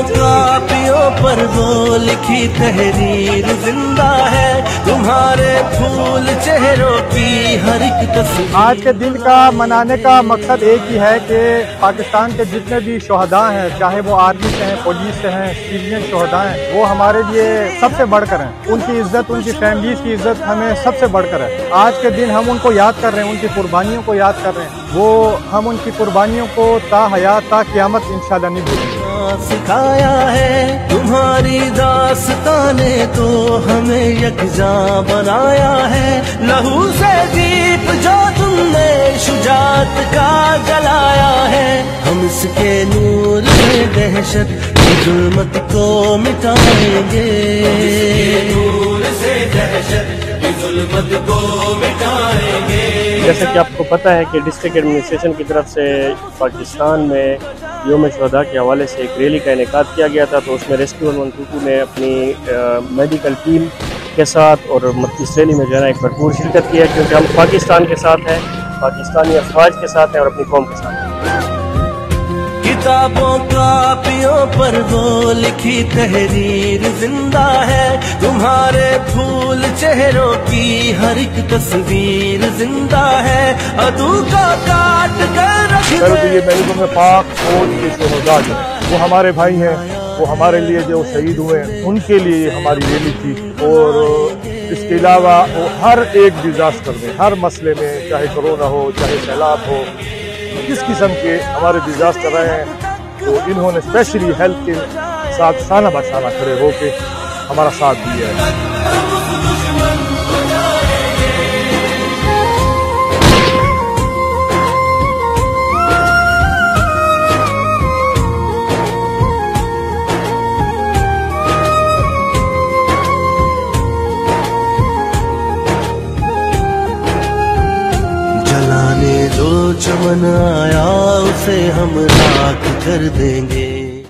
कापियों पर वो लिखी तहरीर जिंदा है, तुम्हारे फूल चेहरों की हर एक तस्वीर। आज के दिन का मनाने का मकसद एक ही है कि पाकिस्तान के जितने भी शोहदा हैं, चाहे वो आर्मी से हैं, पुलिस से हैं, सिविलियन शोहदा हैं, वो हमारे लिए सबसे बढ़कर हैं। उनकी इज्जत, उनकी फैमिलीज की इज्जत हमें सबसे बढ़कर है। आज के दिन हम उनको याद कर रहे हैं, उनकी कुर्बानियों को याद कर रहे हैं। वो हम उनकी कुर्बानियों को ता हयात ता क़यामत इंशाअल्लाह नहीं भूलेंगे। सिखाया है तुम्हारी दास्ताने तो हमें यकजा बनाया है, लहू से दीप जो तुमने शुजात का जलाया है, हम इसके नूर से दहशत की जुल्मत को मिटाएंगे, नूर से दहशत की जुल्मत को मिटाएंगे। जैसे कि आपको पता है कि डिस्ट्रिक्ट एडमिनिस्ट्रेशन की तरफ से पाकिस्तान में योम शुहदा के हवाले से एक रैली का इनेकाद किया गया था, तो उसमें रेस्क्यू 112 ने अपनी मेडिकल टीम के साथ और इस रैली में जो है एक भरपूर शिरकत की है, क्योंकि हम पाकिस्तान के साथ हैं, पाकिस्तानी अफवाज के साथ हैं और अपनी कौम के साथ हैं। किताबों कापियों पर वो लिखी तहरीर जिंदा है, तुम्हारे फूल चेहरों की हर एक तस्वीर जिंदा है, अदू का काट कर रख दे। ये महबूब में पाक फौज के शोहदा जो वो हमारे भाई हैं, वो हमारे लिए जो शहीद हुए हैं, उनके लिए हमारी रैली थी। और इसके अलावा वो हर एक डिजास्टर में, हर मसले में, चाहे कोरोना हो, चाहे सैलाब हो, किस किस्म के हमारे डिजास्टर रहे हैं, तो इन्होंने स्पेशली हेल्थ के साथ साना बसाना खड़े होकर हमारा साथ दिया है। जो चमन आया उसे हम राख कर देंगे,